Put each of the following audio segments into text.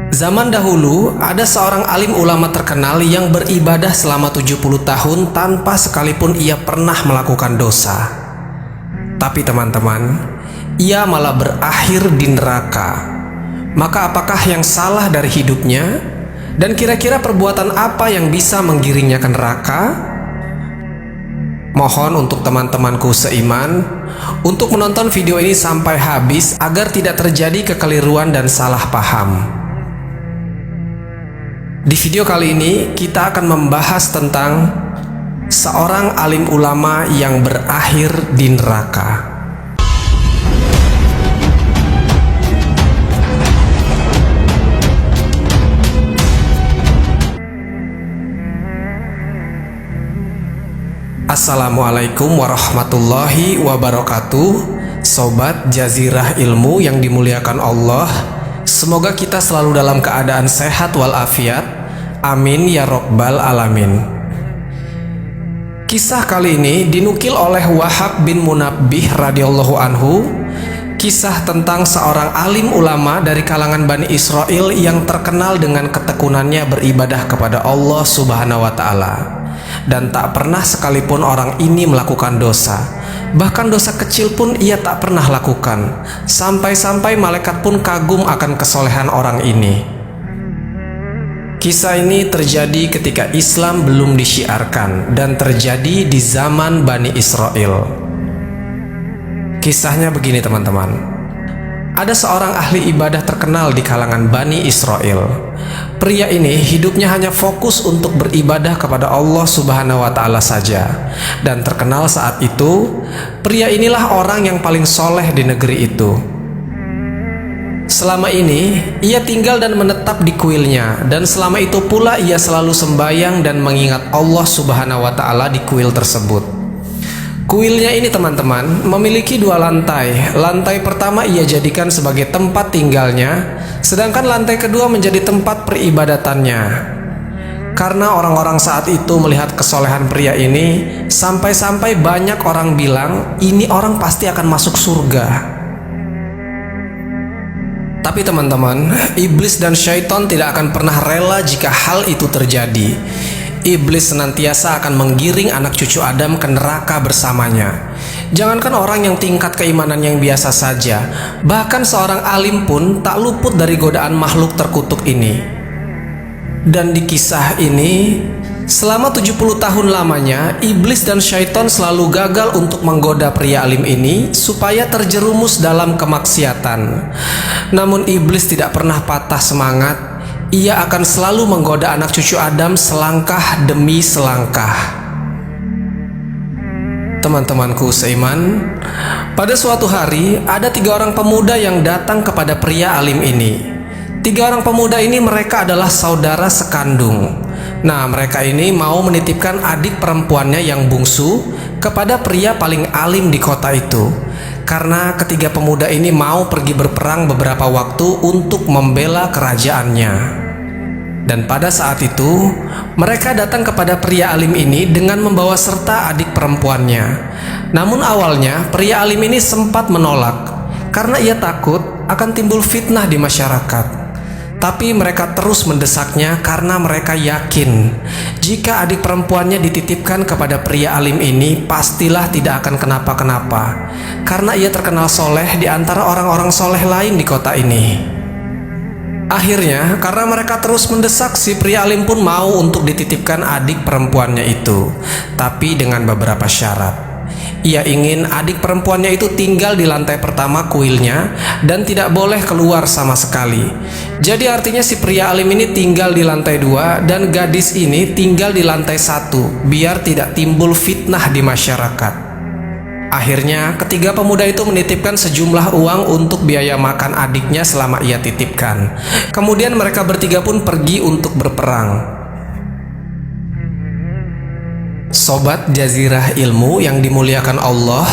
Zaman dahulu, ada seorang alim ulama terkenal yang beribadah selama 70 tahun tanpa sekalipun ia pernah melakukan dosa. Tapi teman-teman, ia malah berakhir di neraka. Maka apakah yang salah dari hidupnya? Dan kira-kira perbuatan apa yang bisa menggiringnya ke neraka? Mohon untuk teman-temanku seiman untuk menonton video ini sampai habis agar tidak terjadi kekeliruan dan salah paham. Di video kali ini kita akan membahas tentang seorang alim ulama yang berakhir di neraka. Assalamualaikum warahmatullahi wabarakatuh. Sobat Jazirah Ilmu yang dimuliakan Allah, semoga kita selalu dalam keadaan sehat walafiat. Amin ya Rabbal Alamin. Kisah kali ini dinukil oleh Wahab bin Munabbih radhiyallahu anhu. Kisah tentang seorang alim ulama dari kalangan Bani Israel yang terkenal dengan ketekunannya beribadah kepada Allah Subhanahu wa Ta'ala, dan tak pernah sekalipun orang ini melakukan dosa. Bahkan dosa kecil pun ia tak pernah lakukan. Sampai-sampai malaikat pun kagum akan kesolehan orang ini. Kisah ini terjadi ketika Islam belum disyiarkan dan terjadi di zaman Bani Israel. Kisahnya begini teman-teman. Ada seorang ahli ibadah terkenal di kalangan Bani Israel. Pria ini hidupnya hanya fokus untuk beribadah kepada Allah Subhanahu wa Ta'ala saja. Dan terkenal saat itu, pria inilah orang yang paling soleh di negeri itu. Selama ini, ia tinggal dan menetap di kuilnya, dan selama itu pula ia selalu sembahyang dan mengingat Allah Subhanahu wa Ta'ala di kuil tersebut. Kuilnya ini teman-teman memiliki dua lantai. Lantai pertama ia jadikan sebagai tempat tinggalnya, sedangkan lantai kedua menjadi tempat peribadatannya. Karena orang-orang saat itu melihat kesolehan pria ini, sampai-sampai banyak orang bilang, ini orang pasti akan masuk surga. Tapi teman-teman, iblis dan syaitan tidak akan pernah rela jika hal itu terjadi. Iblis senantiasa akan menggiring anak cucu Adam ke neraka bersamanya. Jangankan orang yang tingkat keimanan yang biasa saja, bahkan seorang alim pun tak luput dari godaan makhluk terkutuk ini. Dan di kisah ini, selama 70 tahun lamanya, iblis dan syaitan selalu gagal untuk menggoda pria alim ini supaya terjerumus dalam kemaksiatan. Namun iblis tidak pernah patah semangat. Ia akan selalu menggoda anak cucu Adam selangkah demi selangkah. Teman-temanku seiman, pada suatu hari ada 3 orang pemuda yang datang kepada pria alim ini. 3 orang pemuda ini mereka adalah saudara sekandung. Nah, mereka ini mau menitipkan adik perempuannya yang bungsu kepada pria paling alim di kota itu. Karena ketiga pemuda ini mau pergi berperang beberapa waktu untuk membela kerajaannya. Dan pada saat itu, mereka datang kepada pria alim ini dengan membawa serta adik perempuannya. Namun awalnya, pria alim ini sempat menolak karena ia takut akan timbul fitnah di masyarakat. Tapi mereka terus mendesaknya karena mereka yakin jika adik perempuannya dititipkan kepada pria alim ini pastilah tidak akan kenapa-kenapa, karena ia terkenal soleh di antara orang-orang soleh lain di kota ini. Akhirnya karena mereka terus mendesak, si pria alim pun mau untuk dititipkan adik perempuannya itu, tapi dengan beberapa syarat. Ia ingin adik perempuannya itu tinggal di lantai pertama kuilnya dan tidak boleh keluar sama sekali. Jadi artinya si pria alim ini tinggal di lantai 2 dan gadis ini tinggal di lantai 1 biar tidak timbul fitnah di masyarakat. Akhirnya ketiga pemuda itu menitipkan sejumlah uang untuk biaya makan adiknya selama ia titipkan. Kemudian mereka bertiga pun pergi untuk berperang. Sobat Jazirah Ilmu yang dimuliakan Allah,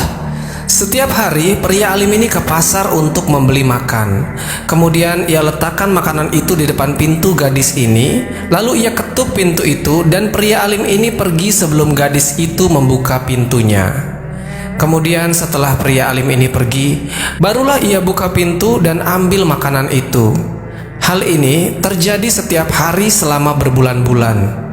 setiap hari pria alim ini ke pasar untuk membeli makan. Kemudian ia letakkan makanan itu di depan pintu gadis ini. Lalu ia ketuk pintu itu dan pria alim ini pergi sebelum gadis itu membuka pintunya. Kemudian setelah pria alim ini pergi, barulah ia buka pintu dan ambil makanan itu. Hal ini terjadi setiap hari selama berbulan-bulan.